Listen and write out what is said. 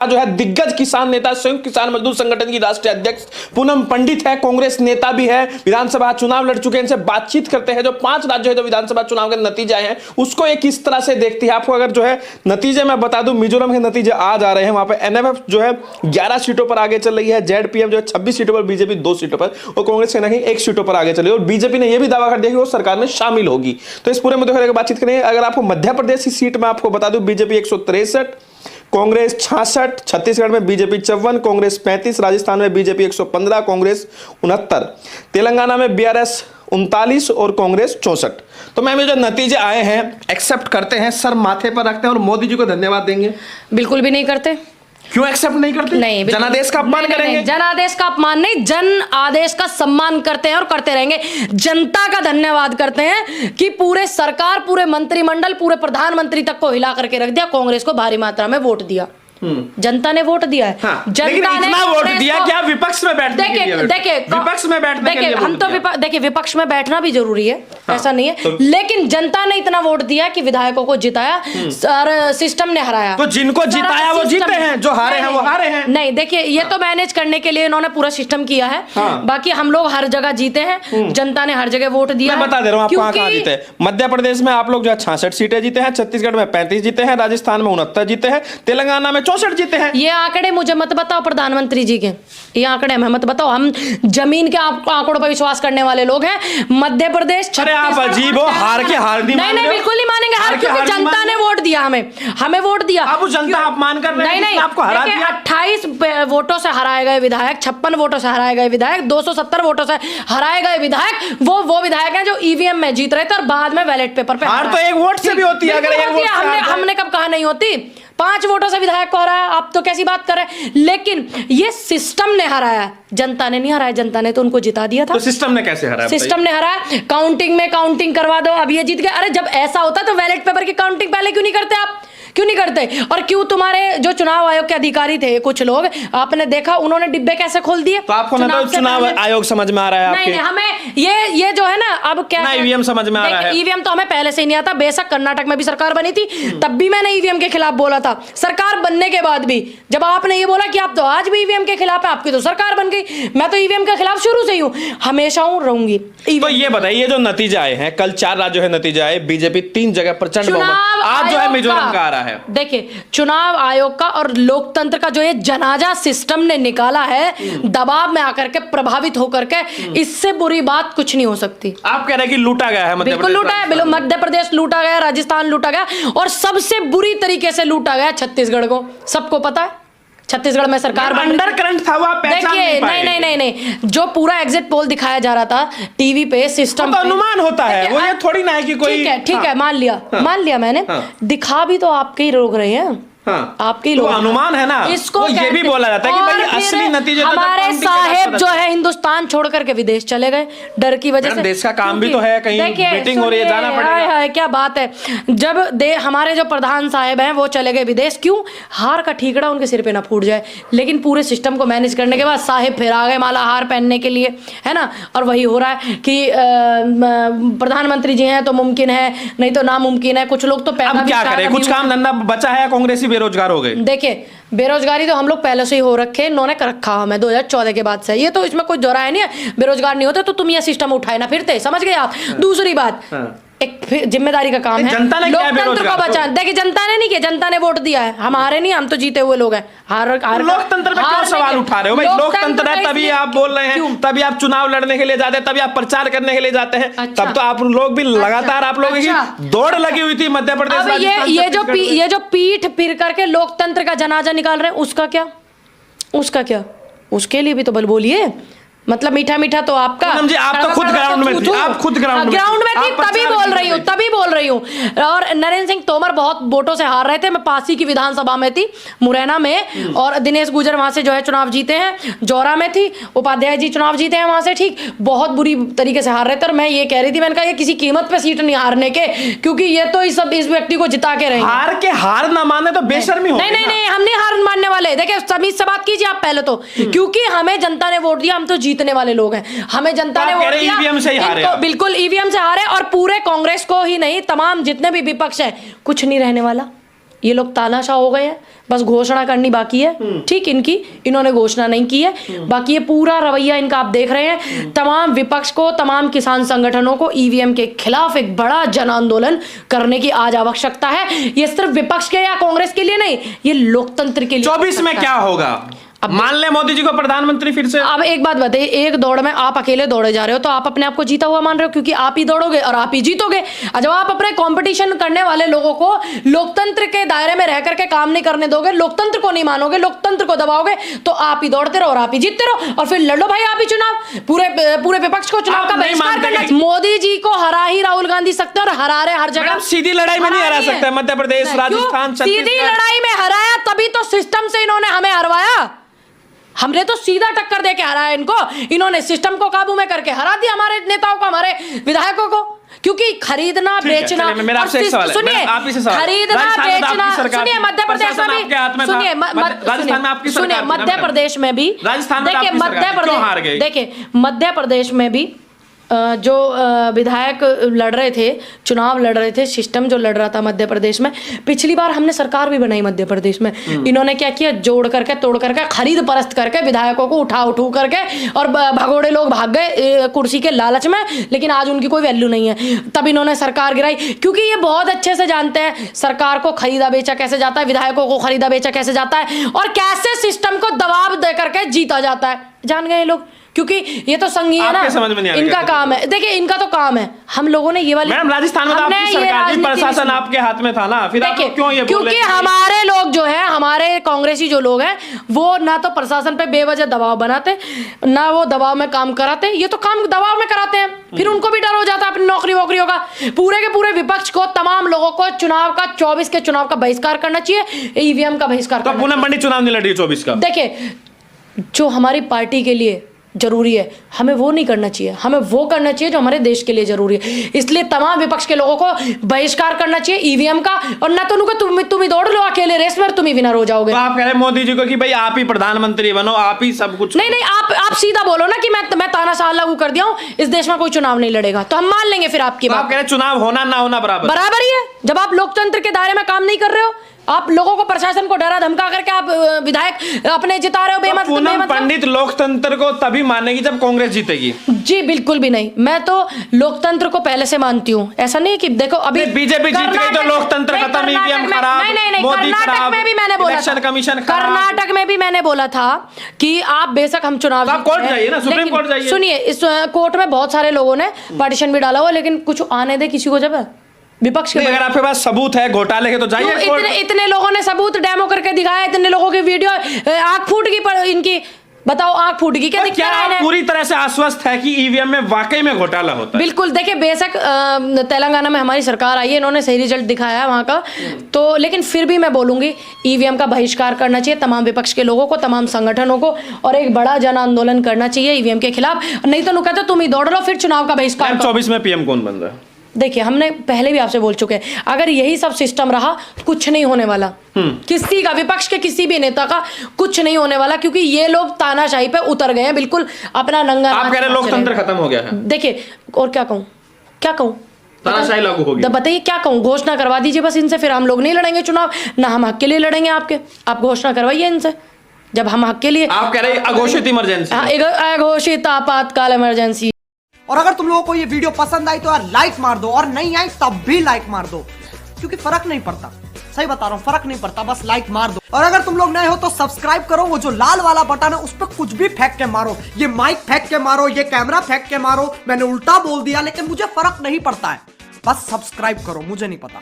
जो है दिग्गज किसान नेता, संयुक्त किसान मजदूर संगठन की राष्ट्रीय अध्यक्ष पूनम पंडित है, कांग्रेस नेता भी है, विधानसभा चुनाव लड़ चुके हैं। इनसे बातचीत करते हैं। जो 5 राज्य है जो विधानसभा चुनाव के नतीजे आए हैं उसको ये किस तरह से देखती है। आपको अगर जो है नतीजे मैं बता दूं, मिजोरम के नतीजे आज आ रहे हैं। वहां पर एनएफएफ जो है 11 सीटों पर आगे चल रही है, जेडपीएम जो है 26 सीटों पर, बीजेपी 2 सीटों पर और कांग्रेस कहीं ना कहीं 1 सीटों पर आगे चली है। और बीजेपी ने यह भी दावा कर दिया कि वो सरकार में शामिल होगी। तो इस पूरे मुद्दे पर बातचीत करेंगे। अगर आपको मध्य प्रदेश की सीट में आपको बता दूं, बीजेपी 163, कांग्रेस 66, छत्तीसगढ़ में बीजेपी 54, कांग्रेस 35, राजस्थान में बीजेपी 115, कांग्रेस 69, तेलंगाना में बीआरएस 39 और कांग्रेस 64। तो मैम ये जो नतीजे आए हैं एक्सेप्ट करते हैं, सर माथे पर रखते हैं और मोदी जी को धन्यवाद देंगे? बिल्कुल भी नहीं करते। क्यों एक्सेप्ट नहीं करते? नहीं, जनादेश का अपमान करेंगे? जनादेश का अपमान नहीं, जन आदेश का सम्मान करते हैं और करते रहेंगे। जनता का धन्यवाद करते हैं कि पूरे सरकार, पूरे मंत्रिमंडल, पूरे प्रधानमंत्री तक को हिला करके रख दिया, कांग्रेस को भारी मात्रा में वोट दिया। जनता ने वोट दिया है। हाँ, जनता ने इतना वोट दिया कि आप विपक्ष में बैठने के लिए, देखिए विपक्ष में बैठने के लिए हम तो देखिए विपक्ष में बैठना भी जरूरी है, हाँ, ऐसा नहीं है, लेकिन जनता ने इतना वोट दिया कि विधायकों को जिताया और सिस्टम ने हराया। तो जिनको जिताया वो जीते हैं, जो हारे हैं वो हारे हैं। नहीं, देखिए ये तो मैनेज करने के लिए इन्होंने पूरा सिस्टम किया है। बाकी हम लोग हर जगह जीते हैं, जनता ने हर जगह वोट दिया। मैं बता दे रहा हूँ आप कहाँ जीते। मध्य प्रदेश में आप लोग जो है 66 सीटें जीते हैं, छत्तीसगढ़ में 35 जीते हैं, राजस्थान में 69 जीते हैं, तेलंगाना में 64 जीते हैं। ये आंकड़े मुझे मत बताओ प्रधानमंत्री जी के, ये आंकड़े हमें मत बताओ। हम जमीन के आंकड़ों पर विश्वास करने वाले लोग हैं। मध्य प्रदेश, अरे आप अजीब हो, हार के हार नहीं नहीं, बिल्कुल नहीं मानेंगे हार, क्योंकि जनता ने वोट दिया, हमें वोट दिया। आप जनता अपमान कर रहे हैं? नहीं, आपको हरा दिया। 28 वोटों से हराए गए विधायक, 56 वोटों से हराए गए विधायक, 270 वोटों से हराए गए विधायक, वो विधायक हैं जो ईवीएम में जीत रहे थे और बाद में बैलेट पेपर पे हार तो 1 वोट से भी होती है। अगर 1 वोट से हमने कब कहा नहीं होती? 5 वोटों से विधायक को हराया, आप तो कैसी बात कर रहे हैं? लेकिन ये सिस्टम ने हराया, जनता ने नहीं हराया। जनता ने तो उनको जिता दिया था। तो सिस्टम ने कैसे हराया? सिस्टम ने हराया। काउंटिंग में काउंटिंग करवा दो, अब ये जीत गए। अरे जब ऐसा होता तो बैलेट पेपर की काउंटिंग पहले क्यों नहीं करते आप? क्यों नहीं करते? और क्यों तुम्हारे जो चुनाव आयोग के अधिकारी थे कुछ लोग, आपने देखा उन्होंने डिब्बे कैसे खोल दिए? तो आपको ना तो चुनाव आयोग समझ में आ रहा है आपके? नहीं, हमें ये जो है ना, अब क्या ना ईवीएम समझ में आ रहा है। ईवीएम तो हमें पहले से ही नहीं आता। बेशक कर्नाटक में भी सरकार बनी थी, तब भी मैंने ईवीएम के खिलाफ बोला था। सरकार बनने के बाद भी जब आपने ये बोला कि आप तो आज भी ईवीएम के खिलाफ है, आपकी तो सरकार बन गई, मैं तो ईवीएम के खिलाफ शुरू से ही हूँ, हमेशा हूँ, रहूंगी। तो ये बताइए, जो नतीजे आए हैं कल 4 राज्यों के नतीजे आए, बीजेपी 3 जगह प्रचंड बहुमत, आज जो है मिजोरम का आ रहा है। देखिए चुनाव आयोग का और लोकतंत्र का जो ये जनाजा सिस्टम ने निकाला है, दबाव में आकर के, प्रभावित होकर के, इससे बुरी बात कुछ नहीं हो सकती। आप कह रहे हैं कि लूटा गया है मध्य प्रदेश? बिल्कुल लूटा है, बिल्कुल मध्य प्रदेश लूटा गया, राजस्थान लूटा गया और सबसे बुरी तरीके से लूटा गया छत्तीसगढ़ को। सबको पता है छत्तीसगढ़ में सरकार अंडर करंट था, वो आप पहचान नहीं पाए। नहीं, जो पूरा एग्जिट पोल दिखाया जा रहा था टीवी पे, सिस्टम तो अनुमान होता है, वो ये थोड़ी ना है कि कोई। ठीक है, मान लिया मैंने। दिखा भी तो आपके ही लोग रहे हैं। हाँ, आपके तो लोग अनुमान है ना, इसको ये भी बोला जाता है कि भाई असली नतीजे हमारे साहेब जो है हिंदुस्तान छोड़ करके विदेश चले गए डर की वजह से। देश का काम भी तो है, कहीं मीटिंग हो रही है, जाना पड़ेगा। क्या बात है, जब हमारे जो प्रधान साहेब हैं वो चले गए विदेश, क्यों? हार का ठीकड़ा उनके सिर पे ना फूट जाए। लेकिन पूरे सिस्टम को मैनेज करने के बाद साहेब फिर आ गए माला हार पहनने के लिए, है ना। और वही हो रहा है कि प्रधानमंत्री जी हैं तो मुमकिन है, नहीं तो नामुमकिन है। कुछ लोग तो पैदा क्या करें, कुछ काम धंधा बचा है, कांग्रेसी बेरोजगार हो गए। देखिए बेरोजगारी तो हम लोग पहले से ही हो रखे, इन्होंने कर रखा हमें 2014 के बाद से, ये तो इसमें कोई दोहराया नहीं है। बेरोजगार नहीं होते तो तुम ये सिस्टम उठाए ना फिरते, समझ गए आप। दूसरी बात, एक जिम्मेदारी का काम है लोकतंत्र को बचाना। देखिए जनता ने नहीं किया, जनता ने वोट दिया है, हमारे नहीं, हम तो जीते हुए लोग हैं। लोकतंत्र पे क्यों सवाल उठा रहे हो भाई? लोकतंत्र है तभी आप बोल रहे हैं, तभी आप चुनाव लड़ने के लिए जाते हैं, तभी आप प्रचार करने के लिए जाते हैं। तब तो आप लोग भी लगातार, आप लोगों की दौड़ लगी हुई थी मध्य प्रदेश। ये जो पीठ फिर करके लोकतंत्र का जनाजा निकाल रहे हैं, उसका क्या? उसके लिए भी तो बल बोलिए। मतलब मीठा मीठा तो आपका, आप तो खुद ग्राउंड में थी, आप खुद ग्राउंड में थी, तभी बोल रही हूँ। और नरेंद्र सिंह तोमर बहुत वोटों से हार रहे थे, मैं पासी की विधानसभा में थी, मुरैना में, और दिनेश गुजर वहां से जो है चुनाव जीते हैं, जौरा में थी, उपाध्याय जी चुनाव जीते हैं वहां से, ठीक, बहुत बुरी तरीके से हार रहे थे। और मैं ये कह रही थी, मैंने कहा ये किसी कीमत पे सीट नहीं हारने के, क्योंकि ये तो इस व्यक्ति को जिता के रहे। हार ना माने तो बेशर्मी हो। नहीं, हम नहीं हार मानने वाले। देखिए समीज से बात कीजिए आप पहले तो, क्योंकि हमें जनता ने वोट दिया, हम तो जीतने वाले लोग हैं। हमें जनता ने वोट दिया, ईवीएम से ही हारे, बिल्कुल ईवीएम से हारे। और पूरे कांग्रेस को ही नहीं, तमाम जितने भी विपक्ष हैं, कुछ नहीं रहने वाला, ये लोग तानाशाह हो गए हैं, बस घोषणा करनी बाकी है। ठीक, इन्होंने घोषणा नहीं की है, बाकी ये पूरा रवैया इनका आप देख रहे हैं। तमाम विपक्ष को, तमाम किसान संगठनों को ईवीएम के खिलाफ एक बड़ा जन आंदोलन करने की आज आवश्यकता है। ये सिर्फ विपक्ष के या कांग्रेस के लिए नहीं, ये लोकतंत्र के लिए। 24 में क्या होगा? अब मान ले मोदी जी को प्रधानमंत्री फिर से। अब एक बात बताइए, एक दौड़ में आप अकेले दौड़े जा रहे हो तो आप अपने आप को जीता हुआ मान रहे हो, क्योंकि आप ही दौड़ोगे और आप ही जीतोगे। और जब आप अपने कंपटीशन करने वाले लोगों को लोकतंत्र के दायरे में रह करके काम नहीं करने दोगे, लोकतंत्र को नहीं मानोगे, लोकतंत्र को दबाओगे, तो आप ही दौड़ते रहो और आप ही जीतते रहो और फिर लड़ो भाई आप ही चुनाव। पूरे विपक्ष को चुनाव का बहिष्कार करना। मोदी जी को हरा ही राहुल गांधी सकते हैं और हरा रहे हर जगह। सीधी लड़ाई में नहीं हरा सकते। मध्य प्रदेश, राजस्थान, सीधी लड़ाई में हराया तभी तो सिस्टम से इन्होंने हमें हरवाया। हमने तो सीधा टक्कर देके हराया इनको, इन्होंने सिस्टम को काबू में करके हरा दिया हमारे नेताओं को, हमारे विधायकों को। क्योंकि खरीदना बेचना, सुनिए, खरीदना बेचना, सुनिए, मध्य प्रदेश में भी, सुनिए, मध्य प्रदेश में भी, देखिए मध्य प्रदेश में भी जो विधायक लड़ रहे थे, चुनाव लड़ रहे थे, सिस्टम जो लड़ रहा था मध्य प्रदेश में, पिछली बार हमने सरकार भी बनाई मध्य प्रदेश में। इन्होंने क्या किया, जोड़ करके तोड़ करके खरीद परस्त करके विधायकों को उठा करके और भगोड़े लोग भाग गए कुर्सी के लालच में, लेकिन आज उनकी कोई वैल्यू नहीं है। तब इन्होंने सरकार गिराई, क्योंकि ये बहुत अच्छे से जानते हैं सरकार को खरीदा बेचा कैसे जाता है, विधायकों को खरीदा बेचा कैसे जाता है और कैसे सिस्टम को दबाव दे करके जीता जाता है। जान गए लोग, क्योंकि ये तो संघीय है ना, इनका काम है। देखिए इनका तो काम है, हम लोगों ने ये वाली, मैडम राजस्थान में आपकी सरकार की, प्रशासन आपके हाथ में था ना, फिर आप क्यों ये बोल रहे हैं? क्योंकि हमारे लोग जो है, हमारे कांग्रेसी जो लोग हैं, वो ना तो प्रशासन पे बेवजह दबाव बनाते, ना वो दबाव में काम कराते। ये तो काम दबाव में कराते हैं, फिर उनको भी डर हो जाता है अपनी नौकरी वोकरियों का। पूरे के पूरे विपक्ष को, तमाम लोगों को चुनाव का 24 के चुनाव का बहिष्कार करना चाहिए, ईवीएम का बहिष्कार। तो पूनम पंडित चुनाव नहीं लड़ रही 24 का। देखिए जो हमारी पार्टी के लिए जरूरी है, हमें वो नहीं करना चाहिए, हमें वो करना चाहिए जो हमारे देश के लिए जरूरी है। इसलिए तमाम विपक्ष के लोगों को बहिष्कार करना चाहिए ईवीएम का, और ना तो उनको तुम ही दौड़ लो अकेले रेस में, तुम ही विनर हो जाओगे। तो आप कह रहे हैं मोदी जी को कि भाई आप ही प्रधानमंत्री बनो, आप ही सब कुछ। नहीं, आप सीधा बोलो ना कि मैं तानाशाह लागू कर दिया हूं, इस देश में कोई चुनाव नहीं लड़ेगा, तो हम मान लेंगे फिर आपकी बात। आप कह रहे हैं चुनाव होना ना होना बराबर ही है। जब आप लोकतंत्र के दायरे में काम नहीं कर रहे हो, आप लोगों को, प्रशासन को डरा धमका करके आप विधायक अपने जिता रहे हो बेमतलब। पूनम पंडित लोकतंत्र को तभी मानेगी जब कांग्रेस जीतेगी। जी बिल्कुल भी नहीं, मैं तो लोकतंत्र को पहले से मानती हूँ। ऐसा नहीं कि देखो अभी बीजेपी जीत गई तो लोकतंत्र खत्म, ईवीएम खराब, मोदी खराब, कर्नाटक में भी मैंने बोला, इलेक्शन कमीशन खराब, कर्नाटक में भी मैंने बोला था कि आप बेशक हम चुनाव, आप कोर्ट जाइए ना, सुप्रीम कोर्ट जाइए। सुनिए, इस कोर्ट में बहुत सारे लोगों ने पार्टीशन भी डाला हुआ, लेकिन कुछ आने दे किसी को जब विपक्ष के। अगर आपके पास सबूत है घोटाले के तो जाइए। इतने लोगों ने सबूत डेमो करके दिखाया, इतने लोगों की वीडियो, आंख फूट गई पर इनकी, बताओ आंख फूट गई। क्या आप पूरी तरह से आश्वस्त है कि ईवीएम में वाकई में घोटाला होता है? बिल्कुल। देखिए बेशक तेलंगाना में हमारी सरकार आई है, इन्होंने सही रिजल्ट दिखाया है वहां का, तो लेकिन फिर भी मैं बोलूंगी ईवीएम का बहिष्कार करना चाहिए तमाम विपक्ष के लोगों को, तमाम संगठनों को, और एक बड़ा जन आंदोलन करना चाहिए ईवीएम के खिलाफ। नहीं तो कहते तुम ही दौड़ लो, फिर चुनाव का बहिष्कार। 24 में पीएम कौन बन रहा है? देखिए हमने पहले भी आपसे बोल चुके हैं, अगर यही सब सिस्टम रहा कुछ नहीं होने वाला, किसी का, विपक्ष के किसी भी नेता का कुछ नहीं होने वाला, क्योंकि ये लोग तानाशाही पे उतर गए हैं, बिल्कुल अपना नंगा। आप कह रहे हैं लोकतंत्र खत्म हो गया है? देखिए और क्या कहूँ, तानाशाही लागू हो गई। बताइए क्या कहूँ, घोषणा करवा दीजिए बस इनसे, फिर हम लोग नहीं लड़ेंगे चुनाव, ना हम हक के लिए लड़ेंगे आपके, आप घोषणा करवाइए इनसे। जब हम हक के लिए, आप कह रहे हैं अघोषित इमरजेंसी, अघोषित आपातकाल इमरजेंसी। और अगर तुम लोगों को ये वीडियो पसंद आई तो यार लाइक मार दो, और नहीं आई तब भी लाइक मार दो, क्योंकि फर्क नहीं पड़ता, सही बता रहा हूँ, फर्क नहीं पड़ता, बस लाइक मार दो। और अगर तुम लोग नए हो तो सब्सक्राइब करो, वो जो लाल वाला बटन है उस पर कुछ भी फेंक के मारो, ये माइक फेंक के मारो, ये कैमरा फेंक के मारो, मैंने उल्टा बोल दिया लेकिन मुझे फर्क नहीं पड़ता है, बस सब्सक्राइब करो, मुझे नहीं पता।